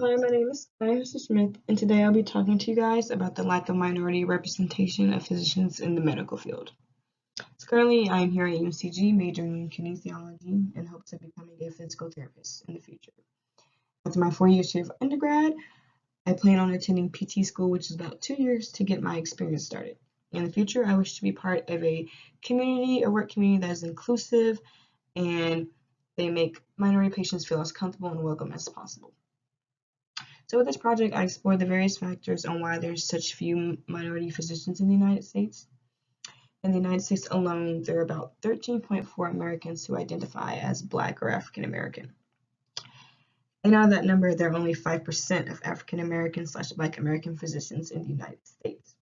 Hi, my name is Kaiyah Hester-Smith, and today I'll be talking to you guys about the lack of minority representation of physicians in the medical field. So currently, I'm here at UNCG majoring in kinesiology in hopes of becoming a physical therapist in the future. After my 4 years here of undergrad, I plan on attending PT school, which is about 2 years, to get my experience started. In the future, I wish to be part of a work community that is inclusive and they make minority patients feel as comfortable and welcome as possible. So with this project, I explored the various factors on why there's such few minority physicians in the United States. In the United States alone, there are about 13.4 Americans who identify as Black or African American. And out of that number, there are only 5% of African American/Black American physicians in the United States.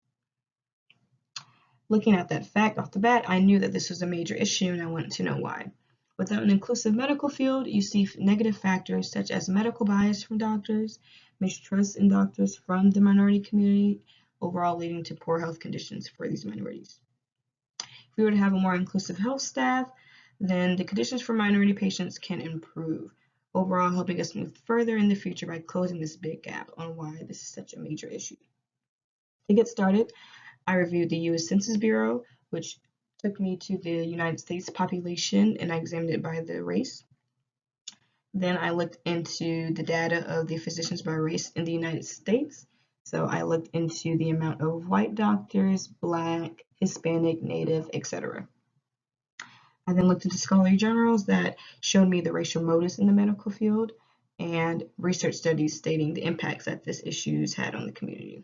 Looking at that fact off the bat, I knew that this was a major issue and I wanted to know why. Without an inclusive medical field, you see negative factors such as medical bias from doctors, mistrust in doctors from the minority community, overall leading to poor health conditions for these minorities. If we were to have a more inclusive health staff, then the conditions for minority patients can improve, overall helping us move further in the future by closing this big gap on why this is such a major issue. To get started, I reviewed the U.S. Census Bureau, which took me to the United States population and I examined it by the race. Then I looked into the data of the physicians by race in the United States. So I looked into the amount of white doctors, Black, Hispanic, Native, etc. I then looked into scholarly journals that showed me the racial motives in the medical field and research studies stating the impacts that this issues had on the community.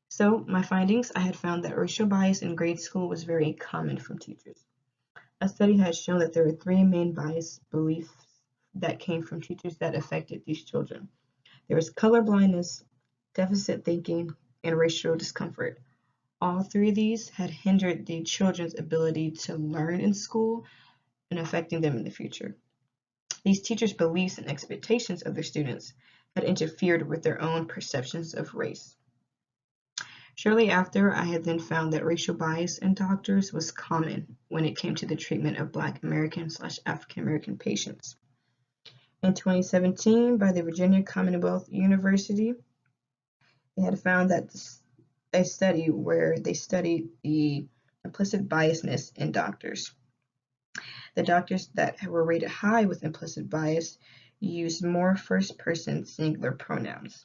So my findings, I had found that racial bias in grade school was very common from teachers. A study has shown that there are 3 main bias beliefs that came from teachers that affected these children. There was color blindness, deficit thinking, and racial discomfort. All 3 of these had hindered the children's ability to learn in school and affecting them in the future. These teachers' beliefs and expectations of their students had interfered with their own perceptions of race. Shortly after, I had then found that racial bias in doctors was common when it came to the treatment of Black American/African American patients. In 2017, by the Virginia Commonwealth University, they had found that a study where they studied the implicit biasness in doctors. The doctors that were rated high with implicit bias used more first-person singular pronouns,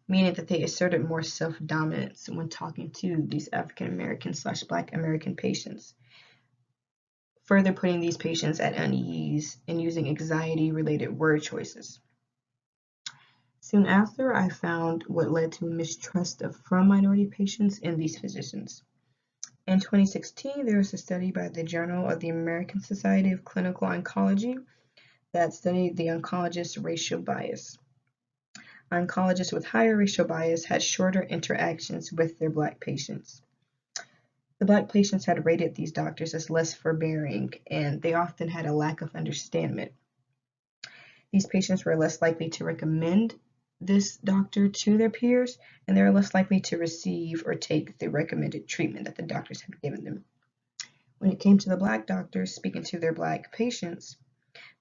meaning that they asserted more self-dominance when talking to these African American/Black American patients, further putting these patients at unease and using anxiety-related word choices. Soon after, I found what led to mistrust from minority patients in these physicians. In 2016, there was a study by the Journal of the American Society of Clinical Oncology that studied the oncologist's racial bias. Oncologists with higher racial bias had shorter interactions with their Black patients. The Black patients had rated these doctors as less forbearing, and they often had a lack of understanding. These patients were less likely to recommend this doctor to their peers, and they were less likely to receive or take the recommended treatment that the doctors had given them. When it came to the Black doctors speaking to their Black patients,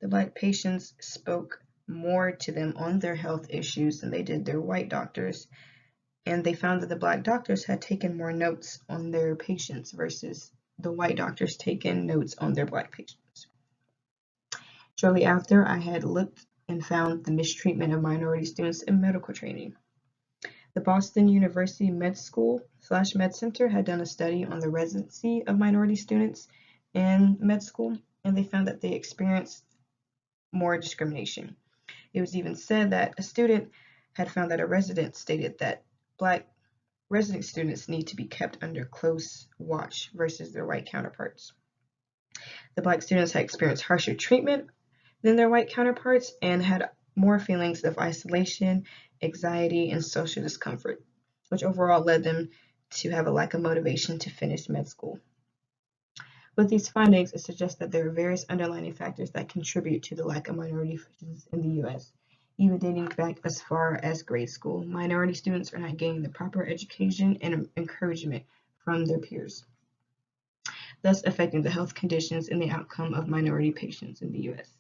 the Black patients spoke more to them on their health issues than they did their white doctors, and they found that the Black doctors had taken more notes on their patients versus the white doctors taking notes on their Black patients. Shortly after, I had looked and found the mistreatment of minority students in medical training. The Boston University Med School/Med Center had done a study on the residency of minority students in med school, and they found that they experienced more discrimination. It was even said that a student had found that a resident stated that Black resident students need to be kept under close watch versus their white counterparts. The Black students had experienced harsher treatment than their white counterparts and had more feelings of isolation, anxiety, and social discomfort, which overall led them to have a lack of motivation to finish med school. With these findings, it suggests that there are various underlying factors that contribute to the lack of minority physicians in the U.S. Even dating back as far as grade school, minority students are not getting the proper education and encouragement from their peers, thus affecting the health conditions and the outcome of minority patients in the U.S.